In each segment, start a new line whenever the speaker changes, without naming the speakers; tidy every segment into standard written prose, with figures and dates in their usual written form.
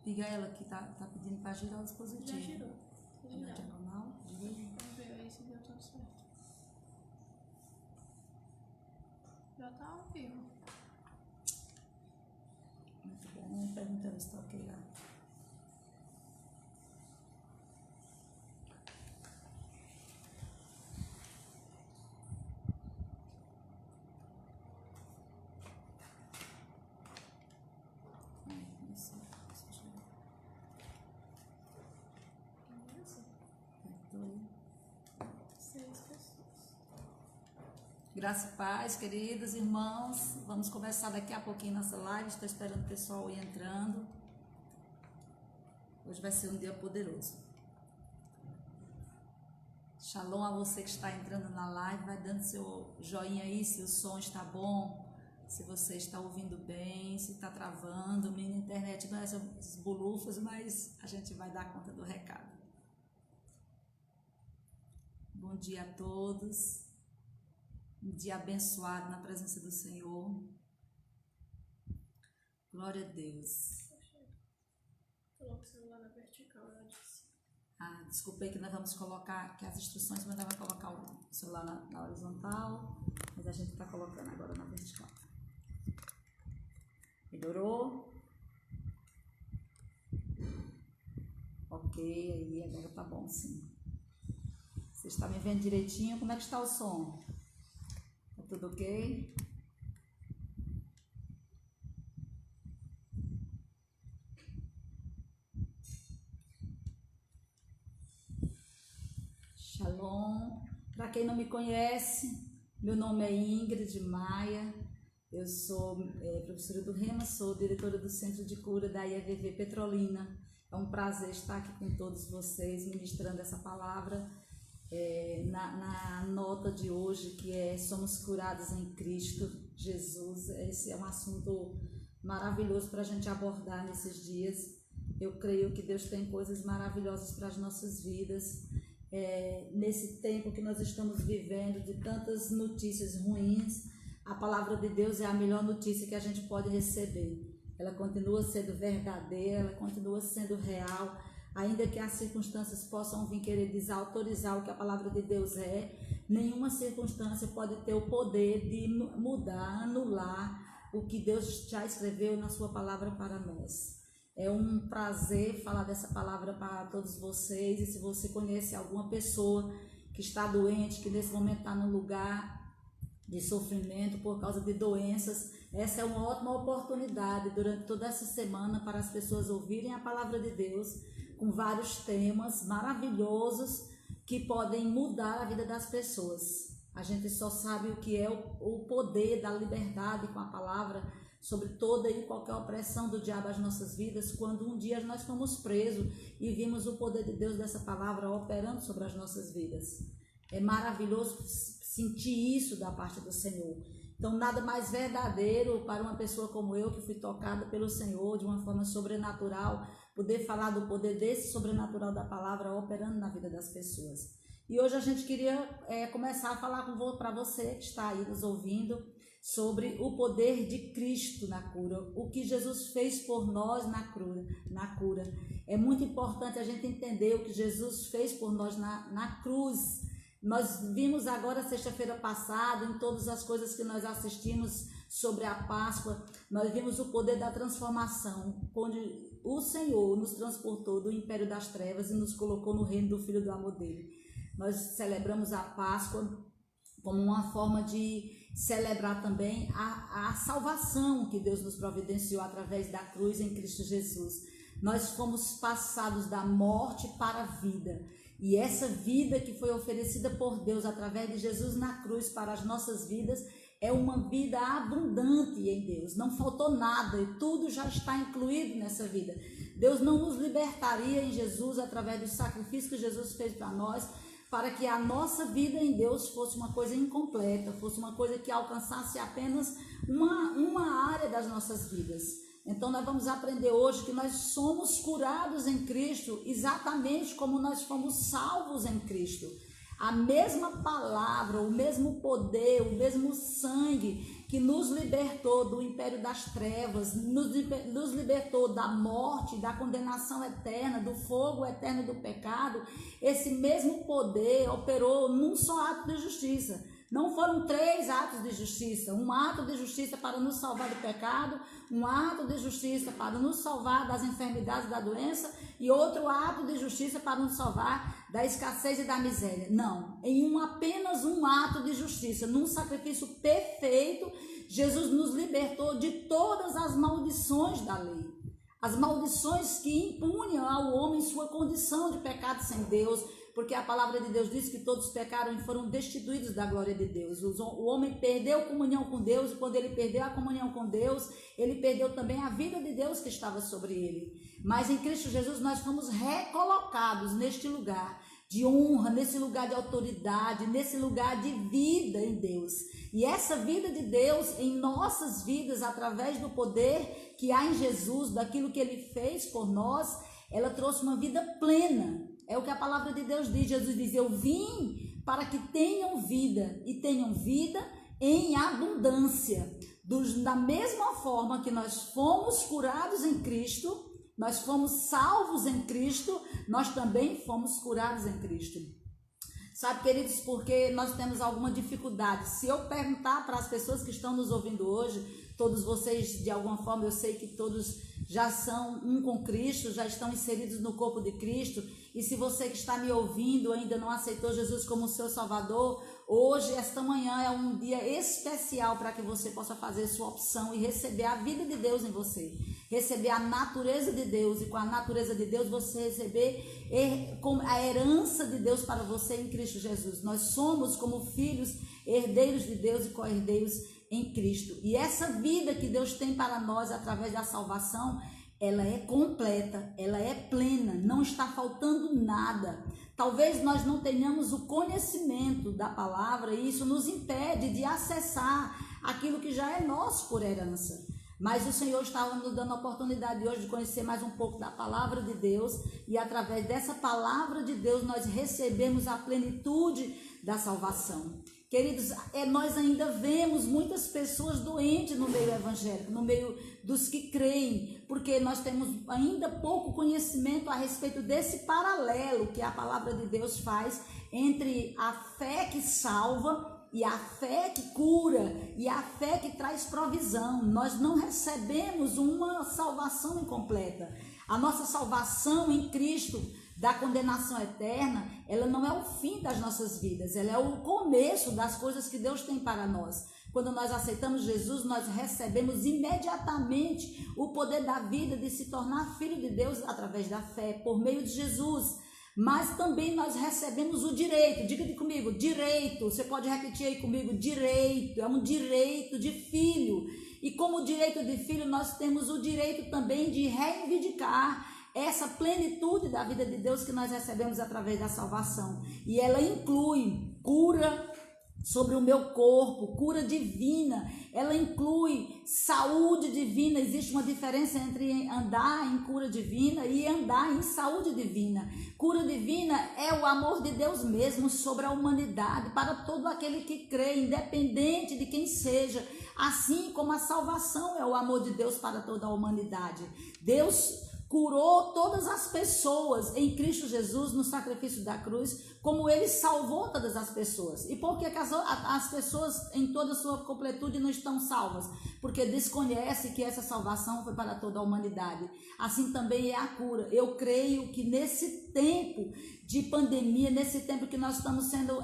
Diga a ela que tá pedindo para girar o dispositivo.
Já girou.
Na diagonal, girou.
Vamos ver aí se deu tudo certo. Já tá ao vivo.
Muito bom. Perguntando se está ok lá. Graça e paz, queridos irmãos. Vamos começar daqui a pouquinho nossa live. Estou esperando o pessoal ir entrando. Hoje vai ser um dia poderoso. Shalom a você que está entrando na live. Vai dando seu joinha aí se o som está bom, se você está ouvindo bem, se está travando. Minha internet não é esses bolufas, mas a gente vai dar conta do recado. Bom dia a todos. Um dia abençoado na presença do Senhor. Glória a Deus.
Coloca o celular na vertical, ela disse.
Desculpei que nós vamos colocar, que as instruções mandavam colocar o celular na horizontal, mas a gente está colocando agora na vertical. Melhorou? Ok, aí agora tá bom sim. Você está me vendo direitinho? Como é que está o som? Tudo ok? Shalom. Para quem não me conhece, meu nome é Ingrid Maia. Eu sou professora do Rema, sou diretora do Centro de Cura da IEVV Petrolina. É um prazer estar aqui com todos vocês, ministrando essa palavra. Na nota de hoje, que é Somos Curados em Cristo Jesus. Esse é um assunto maravilhoso para a gente abordar nesses dias. Eu creio que Deus tem coisas maravilhosas para as nossas vidas. Nesse tempo que nós estamos vivendo, de tantas notícias ruins, a palavra de Deus é a melhor notícia que a gente pode receber. Ela continua sendo verdadeira, ela continua sendo real. Ainda que as circunstâncias possam vir querer desautorizar o que a palavra de Deus é, nenhuma circunstância pode ter o poder de mudar, anular o que Deus já escreveu na sua palavra para nós. É um prazer falar dessa palavra para todos vocês, e se você conhece alguma pessoa que está doente, que nesse momento está num lugar de sofrimento por causa de doenças, essa é uma ótima oportunidade durante toda essa semana para as pessoas ouvirem a palavra de Deus, com vários temas maravilhosos que podem mudar a vida das pessoas. A gente só sabe o que é o poder da liberdade com a palavra sobre toda e qualquer opressão do diabo às nossas vidas, quando um dia nós fomos presos e vimos o poder de Deus dessa palavra operando sobre as nossas vidas. É maravilhoso sentir isso da parte do Senhor. Então, nada mais verdadeiro para uma pessoa como eu, que fui tocada pelo Senhor de uma forma sobrenatural, poder falar do poder desse sobrenatural da palavra operando na vida das pessoas. E hoje a gente queria começar a falar para você que está aí nos ouvindo sobre o poder de Cristo na cura, o que Jesus fez por nós na cura. É muito importante a gente entender o que Jesus fez por nós na cruz. Nós vimos agora, sexta-feira passada, em todas as coisas que nós assistimos sobre a Páscoa, nós vimos o poder da transformação, onde o Senhor nos transportou do império das trevas e nos colocou no reino do Filho do amor dele. Nós celebramos a Páscoa como uma forma de celebrar também a salvação que Deus nos providenciou através da cruz em Cristo Jesus. Nós fomos passados da morte para a vida. E essa vida que foi oferecida por Deus através de Jesus na cruz para as nossas vidas é uma vida abundante em Deus. Não faltou nada e tudo já está incluído nessa vida. Deus não nos libertaria em Jesus através do sacrifício que Jesus fez para nós, para que a nossa vida em Deus fosse uma coisa incompleta, fosse uma coisa que alcançasse apenas uma área das nossas vidas. Então nós vamos aprender hoje que nós somos curados em Cristo exatamente como nós fomos salvos em Cristo. A mesma palavra, o mesmo poder, o mesmo sangue que nos libertou do império das trevas, nos libertou da morte, da condenação eterna, do fogo eterno do pecado, esse mesmo poder operou num só ato de justiça. Não foram 3 atos de justiça, um ato de justiça para nos salvar do pecado, um ato de justiça para nos salvar das enfermidades, da doença, e outro ato de justiça para nos salvar da escassez e da miséria. Não, apenas um ato de justiça, num sacrifício perfeito, Jesus nos libertou de todas as maldições da lei. As maldições que impunham ao homem sua condição de pecado sem Deus, porque a palavra de Deus diz que todos pecaram e foram destituídos da glória de Deus. O homem perdeu a comunhão com Deus, e quando ele perdeu a comunhão com Deus, ele perdeu também a vida de Deus que estava sobre ele. Mas em Cristo Jesus nós fomos recolocados neste lugar de honra, nesse lugar de autoridade, nesse lugar de vida em Deus. E essa vida de Deus em nossas vidas, através do poder que há em Jesus, daquilo que ele fez por nós, ela trouxe uma vida plena. É o que a palavra de Deus diz. Jesus diz: eu vim para que tenham vida, e tenham vida em abundância. Da mesma forma que nós fomos curados em Cristo, nós fomos salvos em Cristo, nós também fomos curados em Cristo. Sabe, queridos, porque nós temos alguma dificuldade. Se eu perguntar para as pessoas que estão nos ouvindo hoje, todos vocês, de alguma forma, eu sei que todos já são um com Cristo, já estão inseridos no corpo de Cristo. E se você que está me ouvindo ainda não aceitou Jesus como seu Salvador, hoje, esta manhã, é um dia especial para que você possa fazer sua opção e receber a vida de Deus em você, receber a natureza de Deus, e com a natureza de Deus você receber a herança de Deus para você em Cristo Jesus. Nós somos, como filhos, herdeiros de Deus e co-herdeiros em Cristo. E essa vida que Deus tem para nós através da salvação, ela é completa, ela é plena, não está faltando nada. Talvez nós não tenhamos o conhecimento da palavra, e isso nos impede de acessar aquilo que já é nosso por herança. Mas o Senhor estava nos dando a oportunidade hoje de conhecer mais um pouco da palavra de Deus, e através dessa palavra de Deus nós recebemos a plenitude da salvação. Queridos, nós ainda vemos muitas pessoas doentes no meio evangélico, no meio dos que creem, porque nós temos ainda pouco conhecimento a respeito desse paralelo que a palavra de Deus faz entre a fé que salva e a fé que cura, e a fé que traz provisão. Nós não recebemos uma salvação incompleta. A nossa salvação em Cristo, da condenação eterna, ela não é o fim das nossas vidas, ela é o começo das coisas que Deus tem para nós. Quando nós aceitamos Jesus, nós recebemos imediatamente o poder da vida de se tornar filho de Deus através da fé, por meio de Jesus. Mas também nós recebemos o direito, diga comigo, direito, você pode repetir aí comigo, direito, é um direito de filho. E como direito de filho, nós temos o direito também de reivindicar essa plenitude da vida de Deus que nós recebemos através da salvação. E ela inclui cura sobre o meu corpo, cura divina, ela inclui saúde divina. Existe uma diferença entre andar em cura divina e andar em saúde divina. Cura divina é o amor de Deus mesmo sobre a humanidade, para todo aquele que crê, independente de quem seja, assim como a salvação é o amor de Deus para toda a humanidade. Deus curou todas as pessoas em Cristo Jesus no sacrifício da cruz, como ele salvou todas as pessoas. E por que as pessoas em toda a sua completude não estão salvas? Porque desconhece que essa salvação foi para toda a humanidade. Assim também é a cura. Eu creio que nesse tempo de pandemia, nesse tempo que nós estamos sendo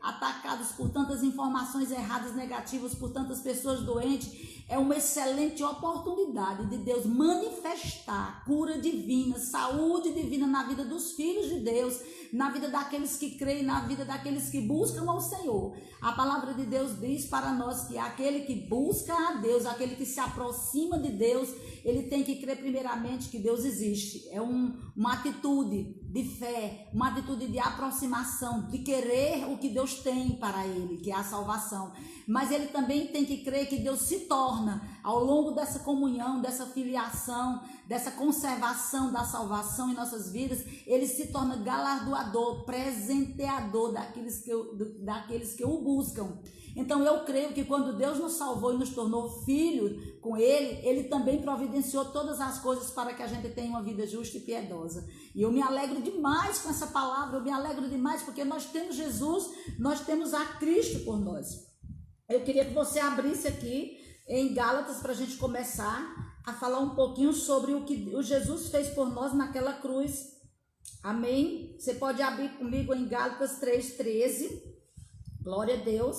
atacados por tantas informações erradas, negativas, por tantas pessoas doentes, é uma excelente oportunidade de Deus manifestar cura divina, saúde divina na vida dos filhos de Deus, na vida daqueles que creem, na vida daqueles que buscam ao Senhor. A palavra de Deus diz para nós que aquele que busca a Deus, aquele que se aproxima de Deus, ele tem que crer primeiramente que Deus existe. É uma atitude de fé, uma atitude de aproximação, de querer o que Deus tem para ele, que é a salvação. Mas ele também tem que crer que Deus se torna, ao longo dessa comunhão, dessa filiação, dessa conservação da salvação em nossas vidas, ele se torna galardoador, presenteador daqueles que o buscam. Então eu creio que quando Deus nos salvou e nos tornou filhos com Ele, Ele também providenciou todas as coisas para que a gente tenha uma vida justa e piedosa. E eu me alegro demais com essa palavra, eu me alegro demais porque nós temos Jesus, nós temos a Cristo por nós. Eu queria que você abrisse aqui em Gálatas para a gente começar a falar um pouquinho sobre o que o Jesus fez por nós naquela cruz. Amém? Você pode abrir comigo em Gálatas 3:13. Glória a Deus.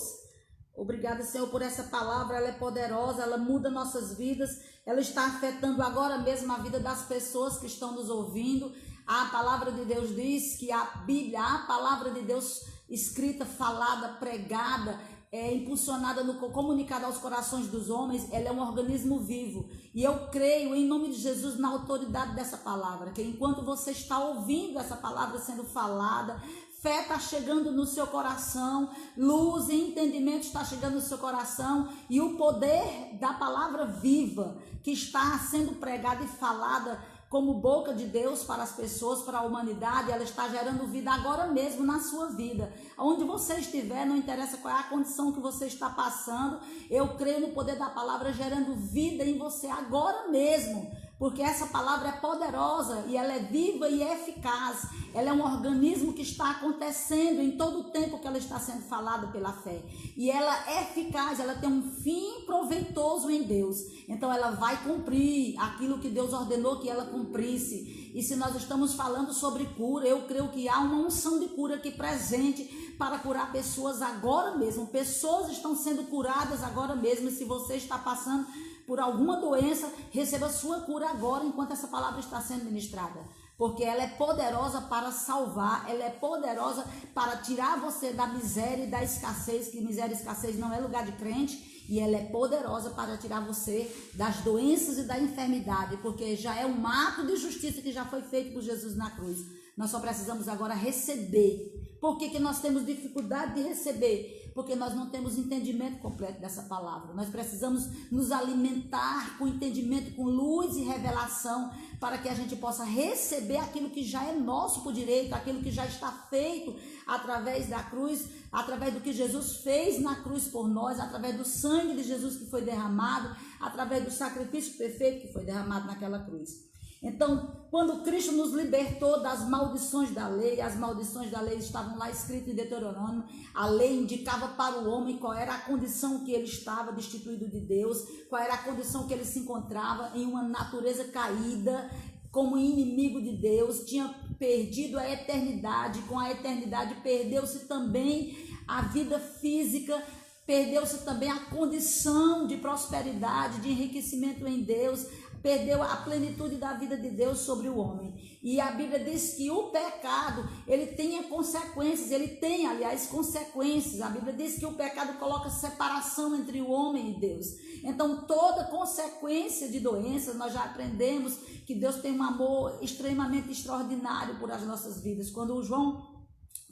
Obrigada, Senhor, por essa palavra. Ela é poderosa, ela muda nossas vidas. Ela está afetando agora mesmo a vida das pessoas que estão nos ouvindo. A palavra de Deus diz que a Bíblia, a palavra de Deus escrita, falada, pregada, impulsionada, comunicada aos corações dos homens, ela é um organismo vivo. E eu creio em nome de Jesus na autoridade dessa palavra, que enquanto você está ouvindo essa palavra sendo falada, fé está chegando no seu coração, luz e entendimento está chegando no seu coração, e o poder da palavra viva que está sendo pregada e falada como boca de Deus para as pessoas, para a humanidade, ela está gerando vida agora mesmo na sua vida. Onde você estiver, não interessa qual é a condição que você está passando, eu creio no poder da palavra gerando vida em você agora mesmo, porque essa palavra é poderosa e ela é viva e eficaz. Ela é um organismo que está acontecendo em todo o tempo que ela está sendo falada pela fé. E ela é eficaz, ela tem um fim proveitoso em Deus. Então ela vai cumprir aquilo que Deus ordenou que ela cumprisse. E se nós estamos falando sobre cura, eu creio que há uma unção de cura aqui presente para curar pessoas agora mesmo. Pessoas estão sendo curadas agora mesmo. E se você está passando por alguma doença, receba sua cura agora enquanto essa palavra está sendo ministrada. Porque ela é poderosa para salvar, ela é poderosa para tirar você da miséria e da escassez, que miséria e escassez não é lugar de crente, e ela é poderosa para tirar você das doenças e da enfermidade, porque já é um ato de justiça que já foi feito por Jesus na cruz. Nós só precisamos agora receber. Por que nós temos dificuldade de receber? Porque nós não temos entendimento completo dessa palavra. Nós precisamos nos alimentar com entendimento, com luz e revelação, para que a gente possa receber aquilo que já é nosso por direito, aquilo que já está feito através da cruz, através do que Jesus fez na cruz por nós, através do sangue de Jesus que foi derramado, através do sacrifício perfeito que foi derramado naquela cruz. Então, quando Cristo nos libertou das maldições da lei, as maldições da lei estavam lá escritas em Deuteronômio, a lei indicava para o homem qual era a condição que ele estava destituído de Deus, qual era a condição que ele se encontrava em uma natureza caída, como inimigo de Deus, tinha perdido a eternidade, com a eternidade perdeu-se também a vida física, perdeu-se também a condição de prosperidade, de enriquecimento em Deus, perdeu a plenitude da vida de Deus sobre o homem. E a Bíblia diz que o pecado, ele tem consequências, ele tem, aliás, consequências. A Bíblia diz que o pecado coloca separação entre o homem e Deus. Então, toda consequência de doenças, nós já aprendemos que Deus tem um amor extremamente extraordinário por as nossas vidas. Quando o João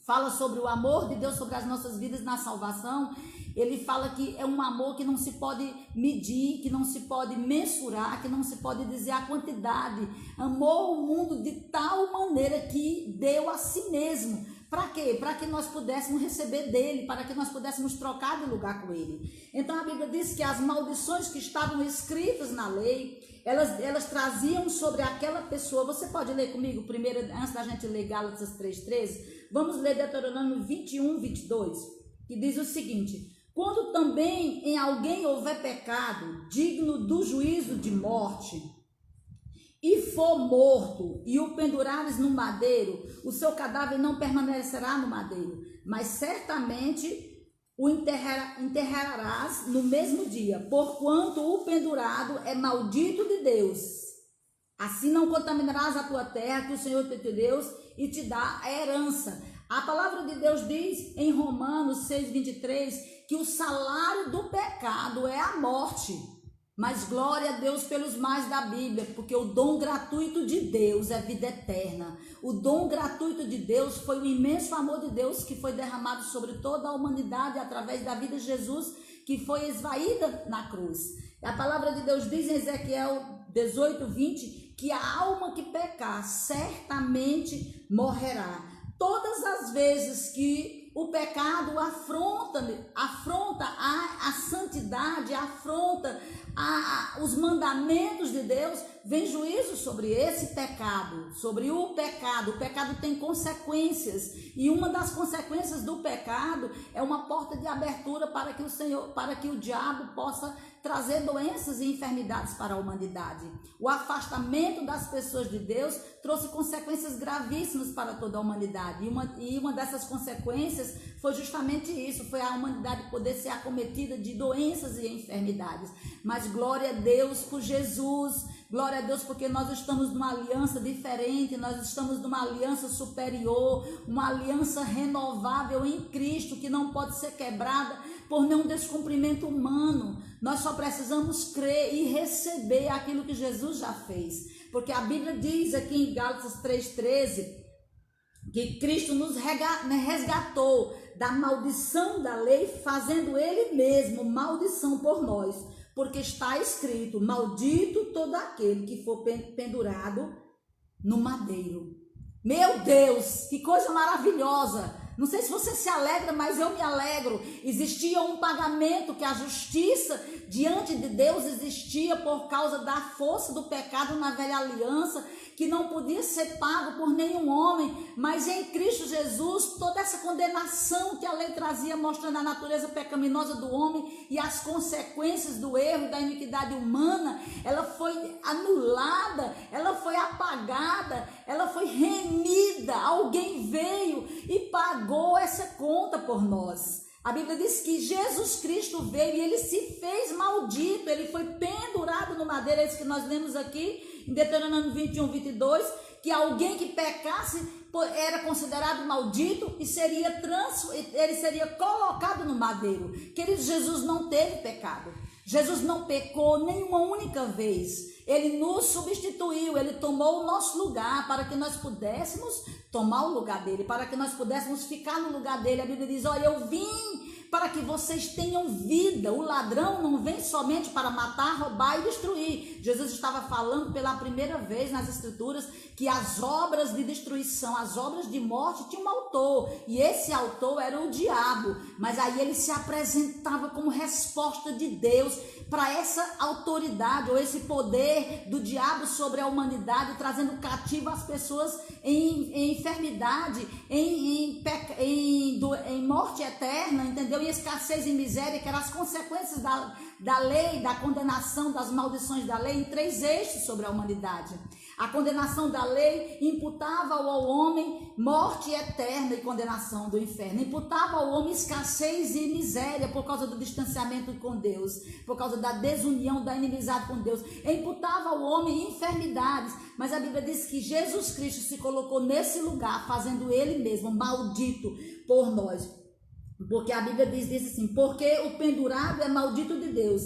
fala sobre o amor de Deus sobre as nossas vidas na salvação, ele fala que é um amor que não se pode medir, que não se pode mensurar, que não se pode dizer a quantidade. Amou o mundo de tal maneira que deu a si mesmo. Para quê? Para que nós pudéssemos receber dele, para que nós pudéssemos trocar de lugar com ele. Então a Bíblia diz que as maldições que estavam escritas na lei, elas traziam sobre aquela pessoa. Você pode ler comigo primeiro, antes da gente ler Gálatas 3:13? Vamos ler Deuteronômio 21:22, que diz o seguinte: quando também em alguém houver pecado digno do juízo de morte, e for morto, e o pendurares no madeiro, o seu cadáver não permanecerá no madeiro, mas certamente o enterrarás no mesmo dia, porquanto o pendurado é maldito de Deus. Assim não contaminarás a tua terra, que o Senhor teu Deus e te dá a herança. A palavra de Deus diz em Romanos 6:23 que o salário do pecado é a morte. Mas glória a Deus pelos mais da Bíblia, porque o dom gratuito de Deus é vida eterna. O dom gratuito de Deus foi o imenso amor de Deus que foi derramado sobre toda a humanidade através da vida de Jesus, que foi esvaída na cruz. A palavra de Deus diz em Ezequiel 18:20 que a alma que pecar certamente morrerá. Todas as vezes que o pecado afronta a santidade, afronta os mandamentos de Deus, vem juízo sobre esse pecado, sobre o pecado. O pecado tem consequências, e uma das consequências do pecado é uma porta de abertura para que o diabo possa trazer doenças e enfermidades para a humanidade. O afastamento das pessoas de Deus trouxe consequências gravíssimas para toda a humanidade, e uma dessas consequências foi justamente isso, foi a humanidade poder ser acometida de doenças e enfermidades. Mas glória a Deus por Jesus, glória a Deus porque nós estamos numa aliança diferente, nós estamos numa aliança superior, uma aliança renovável em Cristo, que não pode ser quebrada por nenhum descumprimento humano. Nós só precisamos crer e receber aquilo que Jesus já fez, porque a Bíblia diz aqui em Gálatas 3,13 que Cristo nos resgatou da maldição da lei, fazendo Ele mesmo maldição por nós, porque está escrito: maldito todo aquele que for pendurado no madeiro. Meu Deus, que coisa maravilhosa! Não sei se você se alegra, mas eu me alegro. Existia um pagamento, que a justiça diante de Deus existia por causa da força do pecado na velha aliança, que não podia ser pago por nenhum homem, mas em Cristo Jesus, toda essa condenação que a lei trazia, mostrando a natureza pecaminosa do homem e as consequências do erro, da iniquidade humana, ela foi anulada, ela foi apagada, ela foi remida. Alguém veio e pagou essa conta por nós. A Bíblia diz que Jesus Cristo veio e ele se fez maldito, ele foi pendurado no madeiro. É isso que nós lemos aqui em Deuteronômio 21:22, que alguém que pecasse era considerado maldito e ele seria colocado no madeiro. Queridos, Jesus não teve pecado, Jesus não pecou nenhuma única vez. Ele nos substituiu, ele tomou o nosso lugar para que nós pudéssemos tomar o lugar dele, para que nós pudéssemos ficar no lugar dele. A Bíblia diz: olha, eu vim para que vocês tenham vida. O ladrão não vem somente para matar, roubar e destruir. Jesus estava falando pela primeira vez nas Escrituras que as obras de destruição, as obras de morte tinham um autor, e esse autor era o diabo. Mas aí ele se apresentava como resposta de Deus para essa autoridade ou esse poder do diabo sobre a humanidade, trazendo cativo as pessoas em enfermidade, em morte eterna, entendeu? E escassez e miséria, que eram as consequências da lei, da condenação, das maldições da lei, em 3 eixos sobre a humanidade. A condenação da lei imputava ao homem morte eterna e condenação do inferno. Imputava ao homem escassez e miséria por causa do distanciamento com Deus, por causa da desunião, da inimizade com Deus. Imputava ao homem enfermidades. Mas a Bíblia diz que Jesus Cristo se colocou nesse lugar, fazendo ele mesmo maldito por nós. Porque a Bíblia diz assim: porque o pendurado é maldito de Deus,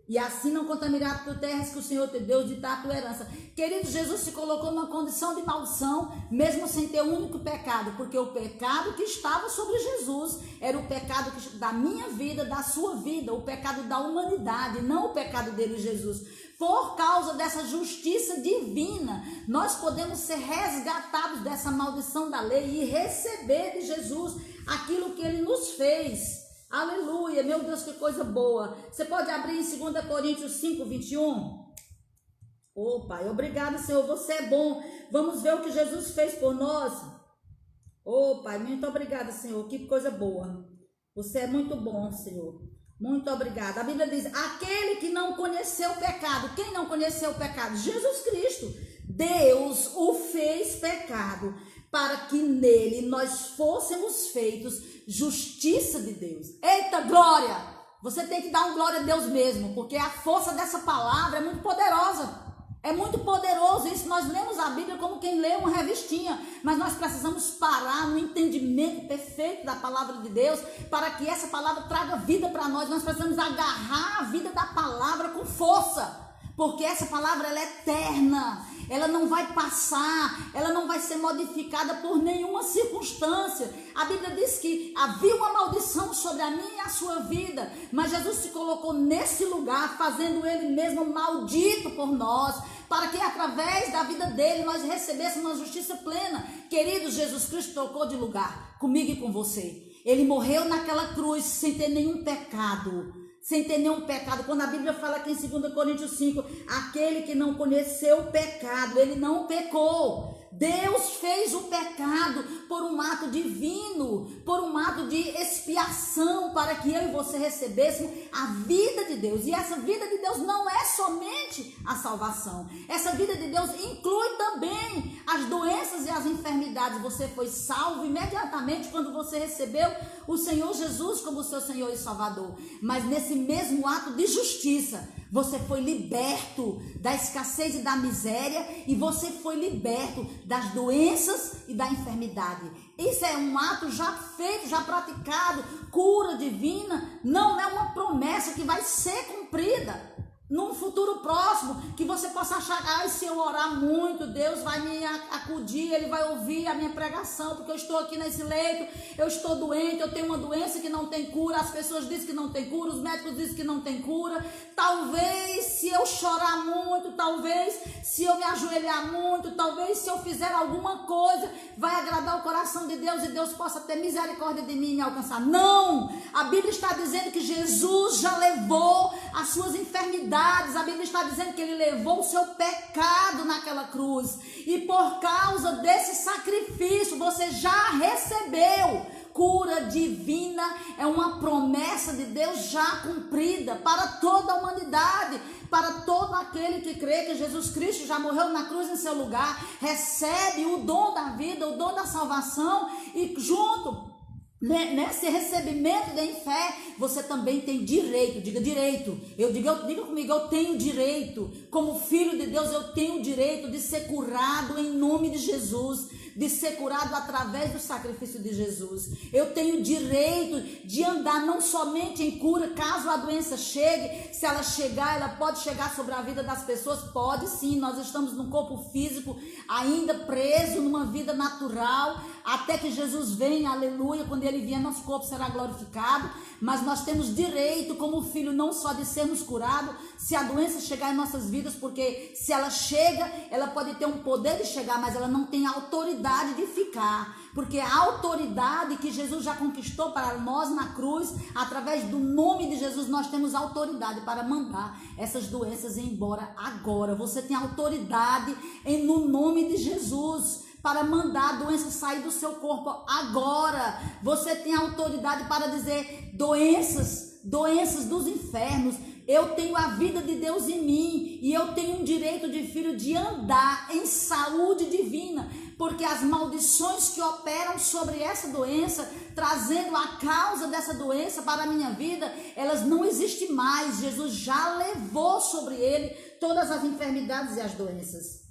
e assim não contaminará tu terras que o Senhor teu Deus dá a tua herança. Querido, Jesus se colocou numa condição de maldição, mesmo sem ter um único pecado, porque o pecado que estava sobre Jesus era o pecado da minha vida, da sua vida, o pecado da humanidade, não o pecado dele, Jesus. Por causa dessa justiça divina, nós podemos ser resgatados dessa maldição da lei e receber de Jesus aquilo que ele nos fez. Aleluia, meu Deus, que coisa boa. Você pode abrir em 2 Coríntios 5:21? Ô Pai, obrigado, Senhor, você é bom. Vamos ver o que Jesus fez por nós. Ô Pai, muito obrigada, Senhor, que coisa boa. Você é muito bom, Senhor. Muito obrigada. A Bíblia diz: aquele que não conheceu o pecado. Quem não conheceu o pecado? Jesus Cristo. Deus o fez pecado, para que nele nós fôssemos feitos justiça de Deus. Eita glória! Você tem que dar um glória a Deus mesmo, porque a força dessa palavra é muito poderosa. É muito poderoso isso. Nós lemos a Bíblia como quem lê uma revistinha, mas nós precisamos parar no entendimento perfeito da palavra de Deus, para que essa palavra traga vida para nós. Nós precisamos agarrar a vida da palavra com força, porque essa palavra ela é eterna, ela não vai passar, ela não vai ser modificada por nenhuma circunstância. A Bíblia diz que havia uma maldição sobre a minha e a sua vida, mas Jesus se colocou nesse lugar, fazendo ele mesmo maldito por nós, para que através da vida dele nós recebêssemos uma justiça plena. Querido, Jesus Cristo trocou de lugar comigo e com você. Ele morreu naquela cruz sem ter nenhum pecado. Sem ter nenhum pecado. Quando a Bíblia fala aqui em 2 Coríntios 5, aquele que não conheceu o pecado, ele não pecou. Deus fez o pecado por um ato divino, por um ato de expiação, para que eu e você recebêssemos a vida de Deus. E essa vida de Deus não é somente a salvação. Essa vida de Deus inclui também as doenças e as enfermidades. Você foi salvo imediatamente quando você recebeu o Senhor Jesus como seu Senhor e Salvador. Mas nesse mesmo ato de justiça, você foi liberto da escassez e da miséria, e você foi liberto das doenças e da enfermidade. Isso é um ato já feito, já praticado. Cura divina não é uma promessa que vai ser cumprida num futuro próximo, que você possa achar, se eu orar muito, Deus vai me acudir, Ele vai ouvir a minha pregação, porque eu estou aqui nesse leito, eu estou doente, eu tenho uma doença que não tem cura, as pessoas dizem que não tem cura, os médicos dizem que não tem cura. Talvez se eu chorar muito, talvez se eu me ajoelhar muito, talvez se eu fizer alguma coisa, vai agradar o coração de Deus e Deus possa ter misericórdia de mim e me alcançar. Não! A Bíblia está dizendo que Jesus já levou as suas enfermidades. A Bíblia está dizendo que ele levou o seu pecado naquela cruz, e por causa desse sacrifício você já recebeu cura divina. É uma promessa de Deus já cumprida para toda a humanidade, para todo aquele que crê que Jesus Cristo já morreu na cruz em seu lugar, recebe o dom da vida, o dom da salvação, e junto nesse recebimento de fé, você também tem direito. Diga direito. Diga comigo, eu tenho direito. Como filho de Deus, eu tenho direito de ser curado em nome de Jesus, de ser curado através do sacrifício de Jesus. Eu tenho direito de andar não somente em cura, caso a doença chegue. Se ela chegar, ela pode chegar sobre a vida das pessoas? Pode sim. Nós estamos num corpo físico ainda preso numa vida natural, até que Jesus venha, aleluia. Quando ele vier, nosso corpo será glorificado, mas nós temos direito como filho não só de sermos curados se a doença chegar em nossas vidas, porque se ela chega, ela pode ter um poder de chegar, mas ela não tem autoridade de ficar, porque a autoridade que Jesus já conquistou para nós na cruz, através do nome de Jesus, nós temos autoridade para mandar essas doenças ir embora agora. Você tem autoridade no nome de Jesus para mandar a doença sair do seu corpo agora. Você tem autoridade para dizer: doenças dos infernos, eu tenho a vida de Deus em mim, e eu tenho um direito de filho de andar em saúde divina, porque as maldições que operam sobre essa doença, trazendo a causa dessa doença para a minha vida, elas não existem mais. Jesus já levou sobre ele todas as enfermidades e as doenças.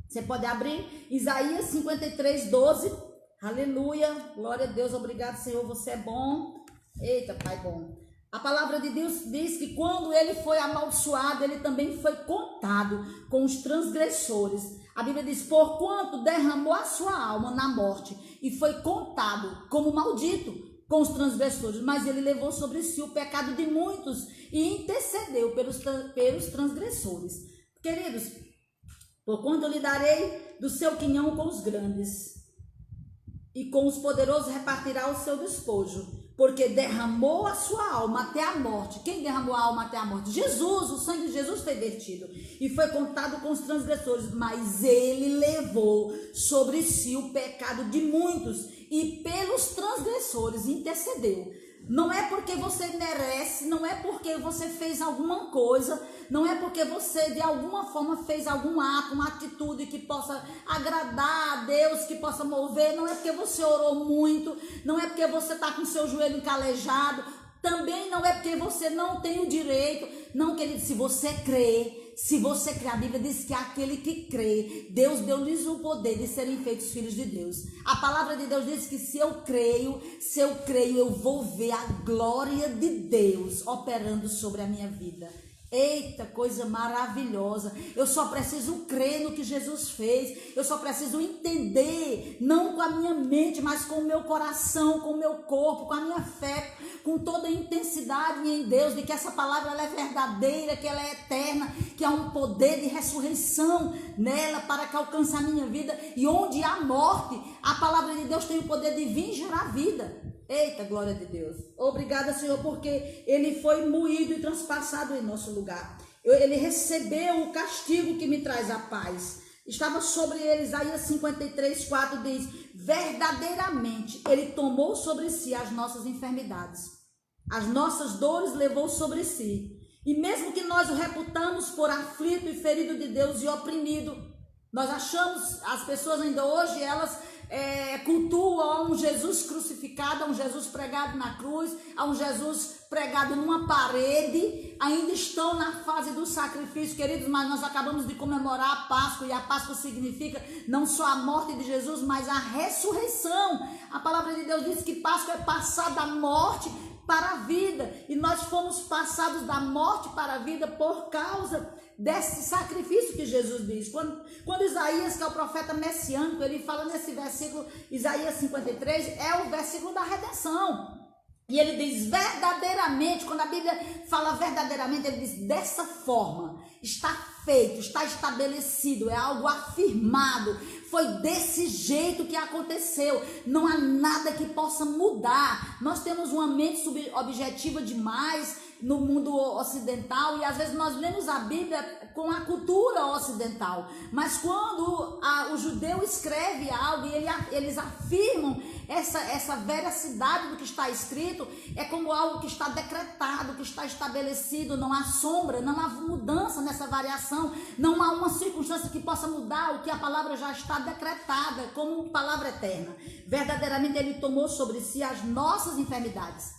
Você pode abrir Isaías 53, 12. Aleluia, glória a Deus, obrigado, Senhor, você é bom. Eita, Pai bom. A palavra de Deus diz que quando ele foi amaldiçoado, ele também foi contado com os transgressores. A Bíblia diz: porquanto derramou a sua alma na morte e foi contado como maldito com os transgressores, mas ele levou sobre si o pecado de muitos e intercedeu pelos transgressores. Queridos, porquanto eu lhe darei do seu quinhão com os grandes, e com os poderosos repartirá o seu despojo, porque derramou a sua alma até a morte. Quem derramou a alma até a morte? Jesus. O sangue de Jesus foi vertido e foi contado com os transgressores, mas ele levou sobre si o pecado de muitos e pelos transgressores intercedeu. Não é porque você merece, não é porque você fez alguma coisa, não é porque você de alguma forma fez algum ato, uma atitude que possa agradar a Deus, que possa mover, não é porque você orou muito, não é porque você está com o seu joelho calejado, também não é porque você não tem o direito. Não, querido, se você crê, a Bíblia diz que aquele que crê, Deus deu-lhes o poder de serem feitos filhos de Deus. A palavra de Deus diz que se eu creio, eu vou ver a glória de Deus operando sobre a minha vida. Eita, coisa maravilhosa. Eu só preciso crer no que Jesus fez. Eu só preciso entender, não com a minha mente, mas com o meu coração, com o meu corpo, com a minha fé, com toda a intensidade em Deus, de que essa palavra ela é verdadeira, que ela é eterna, que há um poder de ressurreição nela para que alcance a minha vida. E onde há morte, a palavra de Deus tem o poder de vir gerar vida. Eita, glória de Deus. Obrigada, Senhor, porque ele foi moído e transpassado em nosso lugar. Ele recebeu o castigo que me traz a paz. Estava sobre ele, Isaías 53, 4 diz: verdadeiramente ele tomou sobre si as nossas enfermidades, as nossas dores levou sobre si. E mesmo que nós o reputamos por aflito e ferido de Deus e oprimido, nós achamos, as pessoas ainda hoje, elas cultuam a um Jesus crucificado, a um Jesus pregado na cruz, a um Jesus pregado numa parede, ainda estão na fase do sacrifício, queridos, mas nós acabamos de comemorar a Páscoa, e a Páscoa significa não só a morte de Jesus, mas a ressurreição. A palavra de Deus diz que Páscoa é passar da morte para a vida, e nós fomos passados da morte para a vida por causa desse sacrifício que Jesus diz. Quando Isaías, que é o profeta messiânico, ele fala nesse versículo, Isaías 53, é o versículo da redenção. E ele diz verdadeiramente, quando a Bíblia fala verdadeiramente, ele diz dessa forma, está feito, está estabelecido, é algo afirmado, foi desse jeito que aconteceu, não há nada que possa mudar. Nós temos uma mente subobjetiva demais no mundo ocidental, e às vezes nós lemos a Bíblia com a cultura ocidental, mas quando o judeu escreve algo e eles afirmam essa veracidade do que está escrito, é como algo que está decretado, que está estabelecido, não há sombra, não há mudança nessa variação, não há uma circunstância que possa mudar o que a palavra já está decretada como palavra eterna. Verdadeiramente ele tomou sobre si as nossas enfermidades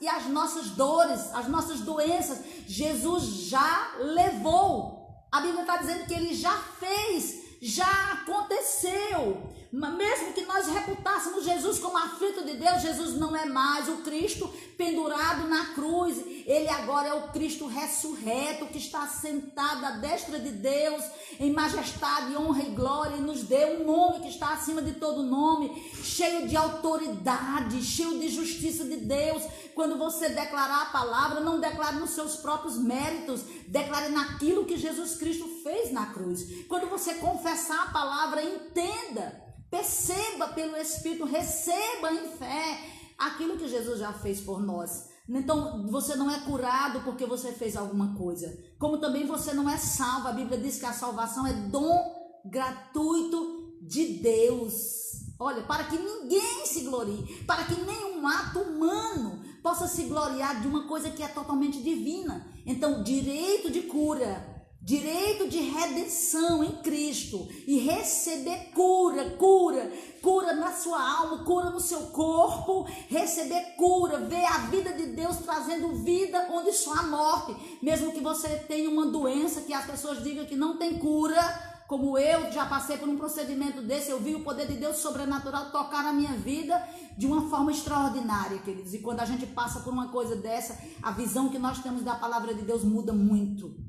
e as nossas dores, as nossas doenças, Jesus já levou. A Bíblia está dizendo que ele já fez, já aconteceu. Mesmo que nós reputássemos Jesus como aflito de Deus, Jesus não é mais o Cristo pendurado na cruz. Ele agora é o Cristo ressurreto, que está sentado à destra de Deus em majestade, honra e glória, e nos deu um nome que está acima de todo nome, cheio de autoridade, cheio de justiça de Deus. Quando você declarar a palavra, não declare nos seus próprios méritos, declare naquilo que Jesus Cristo fez na cruz. Quando você confessar a palavra, entenda, perceba pelo Espírito, receba em fé aquilo que Jesus já fez por nós. Então você não é curado porque você fez alguma coisa, como também você não é salvo. A Bíblia diz que a salvação é dom gratuito de Deus. Olha, para que ninguém se glorie, para que nenhum ato humano possa se gloriar de uma coisa que é totalmente divina. Então, direito de cura, direito de redenção em Cristo, e receber cura na sua alma, cura no seu corpo, receber cura, ver a vida de Deus trazendo vida onde só há morte. Mesmo que você tenha uma doença que as pessoas digam que não tem cura, como eu já passei por um procedimento desse, eu vi o poder de Deus sobrenatural tocar na minha vida de uma forma extraordinária, queridos. E quando a gente passa por uma coisa dessa, a visão que nós temos da palavra de Deus muda muito.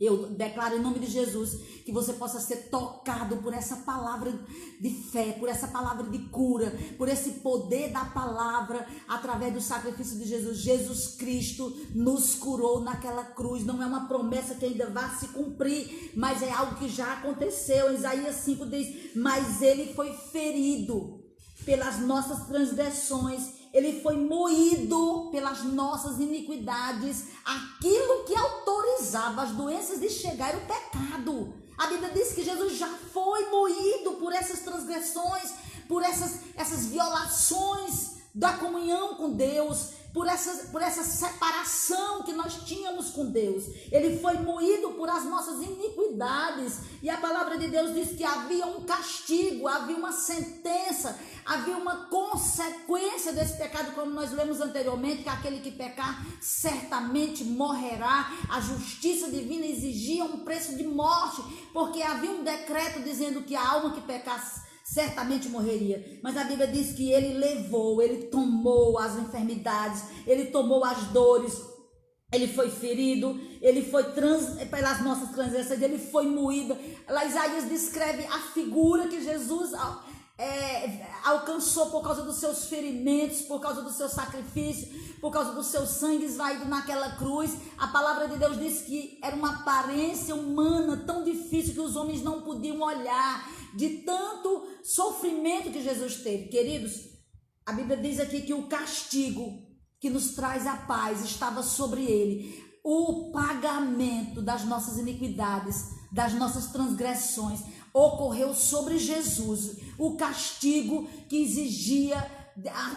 Eu declaro em nome de Jesus que você possa ser tocado por essa palavra de fé, por essa palavra de cura, por esse poder da palavra através do sacrifício de Jesus. Jesus Cristo nos curou naquela cruz. Não é uma promessa que ainda vai se cumprir, mas é algo que já aconteceu. Isaías 5 diz: mas ele foi ferido pelas nossas transgressões, ele foi moído pelas nossas iniquidades. Aquilo que autorizava as doenças de chegar era o pecado. A Bíblia diz que Jesus já foi moído por essas transgressões, por essas violações da comunhão com Deus, por essa separação que nós tínhamos com Deus. Ele foi moído por as nossas iniquidades. E a palavra de Deus diz que havia um castigo, havia uma sentença, havia uma consequência desse pecado, como nós lemos anteriormente, que aquele que pecar certamente morrerá. A justiça divina exigia um preço de morte, porque havia um decreto dizendo que a alma que pecasse certamente morreria. Mas a Bíblia diz que ele levou, ele tomou as enfermidades, ele tomou as dores, ele foi ferido, ele foi pelas nossas transgressões, ele foi moído. Lá Isaías descreve a figura que Jesus alcançou por causa dos seus ferimentos, por causa do seu sacrifício, por causa do seu sangue esvaído naquela cruz. A palavra de Deus diz que era uma aparência humana tão difícil que os homens não podiam olhar, de tanto sofrimento que Jesus teve. Queridos, a Bíblia diz aqui que o castigo que nos traz a paz estava sobre ele. O pagamento das nossas iniquidades, das nossas transgressões, ocorreu sobre Jesus. O castigo que exigia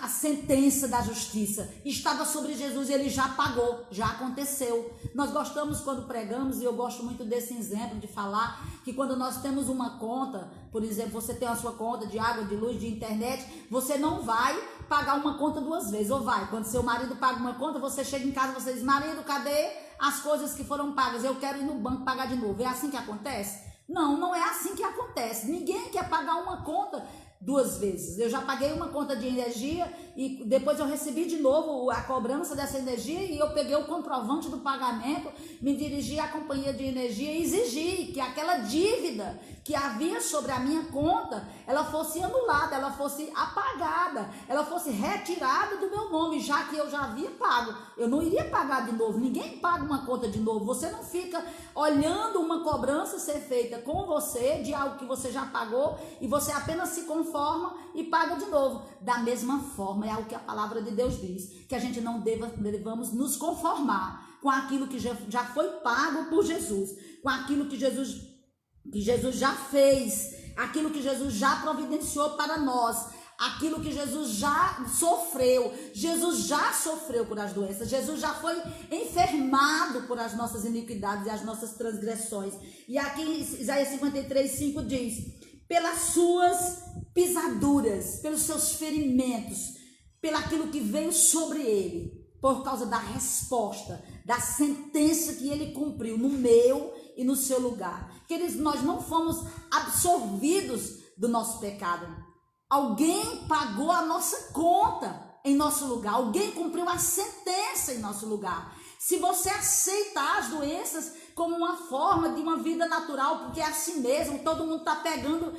a sentença da justiça estava sobre Jesus e ele já pagou, já aconteceu. Nós gostamos quando pregamos, e eu gosto muito desse exemplo de falar que quando nós temos uma conta, por exemplo, você tem a sua conta de água, de luz, de internet, você não vai pagar uma conta duas vezes, ou vai? Quando seu marido paga uma conta, você chega em casa, você diz: marido, cadê as coisas que foram pagas? Eu quero ir no banco pagar de novo. É assim que acontece? Não, não é assim que acontece. Ninguém quer pagar uma conta duas vezes. Eu já paguei uma conta de energia e depois eu recebi de novo a cobrança dessa energia e eu peguei o comprovante do pagamento, me dirigi à companhia de energia e exigi que aquela dívida que havia sobre a minha conta, ela fosse anulada, ela fosse apagada, ela fosse retirada do meu nome, já que eu já havia pago. Eu não iria pagar de novo. Ninguém paga uma conta de novo. Você não fica olhando uma cobrança ser feita com você de algo que você já pagou e você apenas se conforma e paga de novo. Da mesma forma, é algo que a palavra de Deus diz, que a gente não devamos nos conformar com aquilo que já foi pago por Jesus, com aquilo que Jesus já fez, aquilo que Jesus já providenciou para nós, aquilo que Jesus já sofreu. Jesus já sofreu por as doenças, Jesus já foi enfermado por as nossas iniquidades e as nossas transgressões. E aqui em Isaías 53:5 diz: pelas suas pisaduras, pelos seus ferimentos, pelaquilo que veio sobre ele, por causa da resposta, da sentença que ele cumpriu no meu e no seu lugar. Queridos, nós não fomos absorvidos do nosso pecado. Alguém pagou a nossa conta em nosso lugar. Alguém cumpriu a sentença em nosso lugar. Se você aceita as doenças como uma forma de uma vida natural, porque é assim mesmo, todo mundo está pegando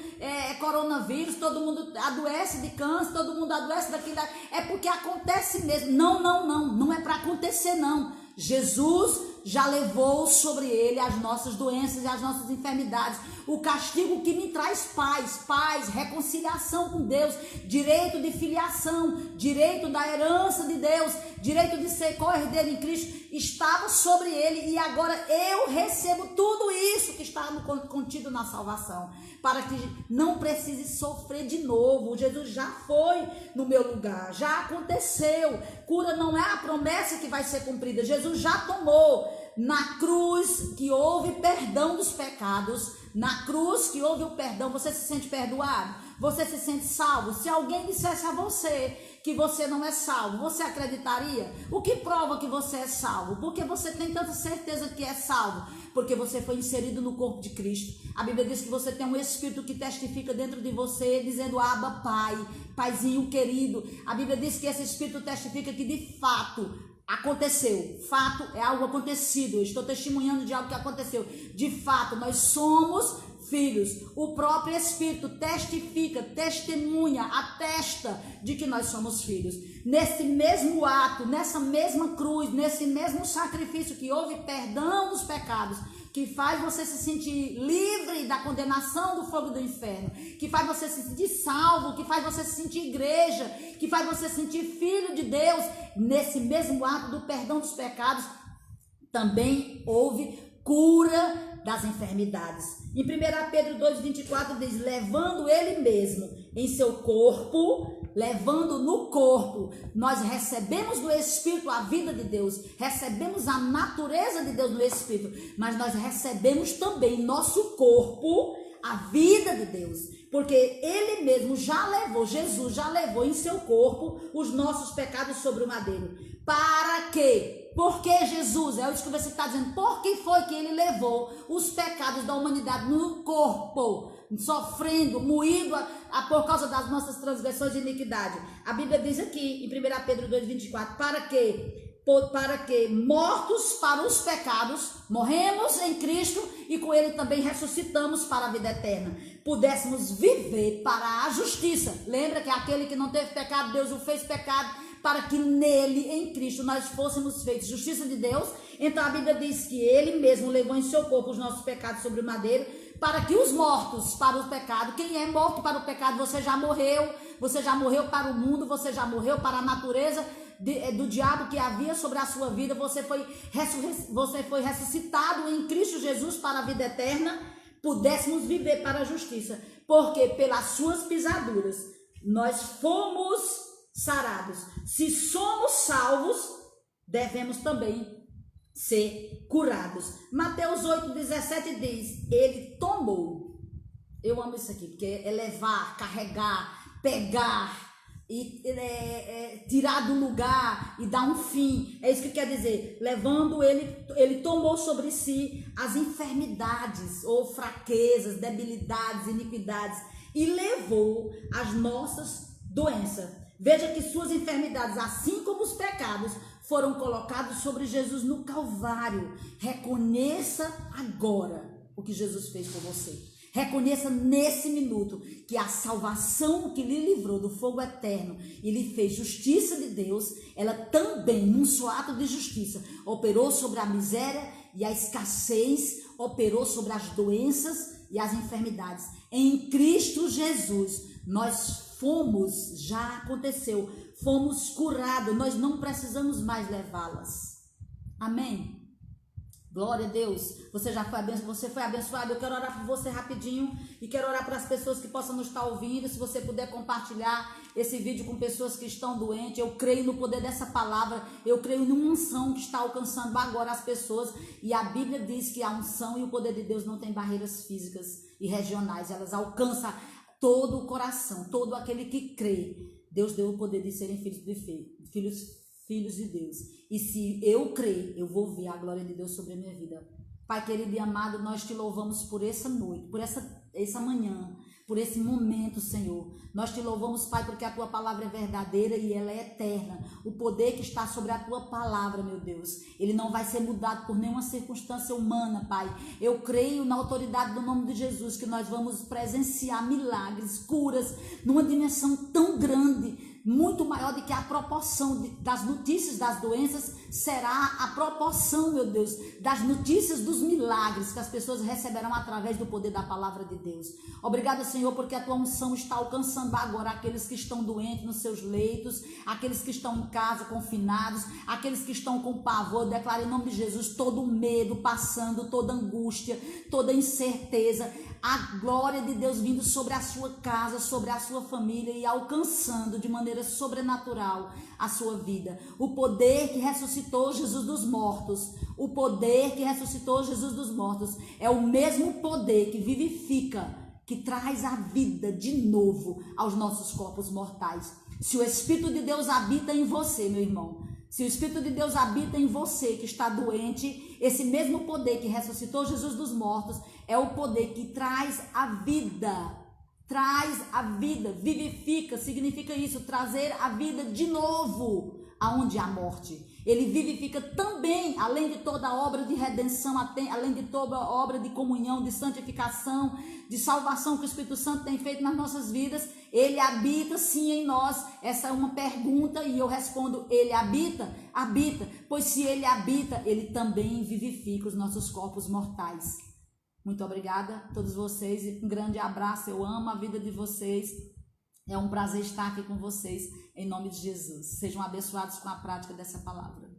coronavírus, todo mundo adoece de câncer, todo mundo adoece daquilo, é porque acontece mesmo. Não é para acontecer não. Jesus já levou sobre ele as nossas doenças e as nossas enfermidades. O castigo que me traz paz, reconciliação com Deus, direito de filiação, direito da herança de Deus, direito de ser co-herdeiro em Cristo, estava sobre ele, e agora eu recebo tudo isso que está contido na salvação, para que não precise sofrer de novo. Jesus já foi no meu lugar, já aconteceu. Cura não é a promessa que vai ser cumprida, Jesus já tomou. Na cruz que houve perdão dos pecados, na cruz que houve o perdão, você se sente perdoado? Você se sente salvo? Se alguém dissesse a você que você não é salvo, você acreditaria? O que prova que você é salvo? Porque você tem tanta certeza que é salvo? Porque você foi inserido no corpo de Cristo. A Bíblia diz que você tem um Espírito que testifica dentro de você, dizendo: Abba, Pai, Paizinho querido. A Bíblia diz que esse Espírito testifica que de fato aconteceu. Fato é algo acontecido. Eu estou testemunhando de algo que aconteceu. De fato, nós somos filhos. O próprio Espírito testifica, testemunha, atesta de que nós somos filhos. Nesse mesmo ato, nessa mesma cruz, nesse mesmo sacrifício que houve perdão dos pecados, que faz você se sentir livre da condenação do fogo do inferno, que faz você se sentir salvo, que faz você se sentir igreja, que faz você se sentir filho de Deus. Nesse mesmo ato do perdão dos pecados, também houve cura das enfermidades. Em 1 Pedro 2,24 diz: levando ele mesmo em seu corpo, levando no corpo, nós recebemos do Espírito a vida de Deus, recebemos a natureza de Deus no Espírito, mas nós recebemos também em nosso corpo a vida de Deus, porque ele mesmo já levou, Jesus já levou em seu corpo os nossos pecados sobre o madeiro. Para quê? Porque Jesus, é isso que você está dizendo, por que foi que ele levou os pecados da humanidade no corpo, sofrendo, moído por causa das nossas transgressões e iniquidade? A Bíblia diz aqui em 1 Pedro 2,24, para que mortos para os pecados, morremos em Cristo e com ele também ressuscitamos para a vida eterna. pudéssemos viver para a justiça. Lembra que aquele que não teve pecado, Deus o fez pecado, para que nele, em Cristo, nós fôssemos feitos justiça de Deus. Então a Bíblia diz que ele mesmo levou em seu corpo os nossos pecados sobre o madeiro, para que os mortos para o pecado, quem é morto para o pecado, você já morreu para o mundo, você já morreu para a natureza do diabo que havia sobre a sua vida, você foi ressuscitado em Cristo Jesus para a vida eterna, pudéssemos viver para a justiça, porque pelas suas pisaduras nós fomos sarados. Se somos salvos, devemos também ser curados. Mateus 8,17 diz, ele tomou. Eu amo isso aqui, porque é levar, carregar, pegar e tirar do lugar e dar um fim. É isso que quer dizer, levando ele tomou sobre si as enfermidades ou fraquezas, debilidades, iniquidades e levou as nossas doenças. Veja que suas enfermidades, assim como os pecados, foram colocados sobre Jesus no Calvário. Reconheça agora o que Jesus fez por você. Reconheça nesse minuto que a salvação que lhe livrou do fogo eterno e lhe fez justiça de Deus, ela também, num só ato de justiça, operou sobre a miséria e a escassez, operou sobre as doenças e as enfermidades. Em Cristo Jesus, nós fomos, já aconteceu, fomos curados, nós não precisamos mais levá-las. Amém? Glória a Deus, você foi abençoado. Eu quero orar por você rapidinho e quero orar para as pessoas que possam nos estar ouvindo. Se você puder compartilhar esse vídeo com pessoas que estão doentes, eu creio no poder dessa palavra, eu creio numa unção que está alcançando agora as pessoas, e a Bíblia diz que a unção e o poder de Deus não tem barreiras físicas e regionais, elas alcançam todo o coração, todo aquele que crê. Deus deu o poder de serem filhos de Deus. E se eu crer, eu vou ver a glória de Deus sobre a minha vida. Pai querido e amado, nós te louvamos por essa noite, por essa manhã, por esse momento, Senhor. Nós te louvamos, Pai, porque a tua palavra é verdadeira e ela é eterna. O poder que está sobre a tua palavra, meu Deus, ele não vai ser mudado por nenhuma circunstância humana, Pai. Eu creio na autoridade do nome de Jesus que nós vamos presenciar milagres, curas, numa dimensão tão grande, muito maior do que a proporção das notícias das doenças, será a proporção, meu Deus, das notícias dos milagres que as pessoas receberão através do poder da palavra de Deus. Obrigada, Senhor, porque a tua unção está alcançando agora aqueles que estão doentes nos seus leitos, aqueles que estão em casa confinados, aqueles que estão com pavor. Declaro em nome de Jesus todo o medo passando, toda angústia, toda incerteza, a glória de Deus vindo sobre a sua casa, sobre a sua família e alcançando de maneira sobrenatural a sua vida. O poder que ressuscitou Jesus dos mortos, o poder que ressuscitou Jesus dos mortos é o mesmo poder que vivifica, que traz a vida de novo aos nossos corpos mortais. Se o Espírito de Deus habita em você, meu irmão, se o Espírito de Deus habita em você que está doente, esse mesmo poder que ressuscitou Jesus dos mortos é o poder que traz a vida, vivifica, significa isso, trazer a vida de novo aonde há morte. Ele vivifica também, além de toda a obra de redenção, além de toda a obra de comunhão, de santificação, de salvação que o Espírito Santo tem feito nas nossas vidas. Ele habita sim em nós. Essa é uma pergunta e eu respondo, ele habita? Habita, pois se ele habita, ele também vivifica os nossos corpos mortais. Muito obrigada a todos vocês e um grande abraço. Eu amo a vida de vocês. É um prazer estar aqui com vocês, em nome de Jesus. Sejam abençoados com a prática dessa palavra.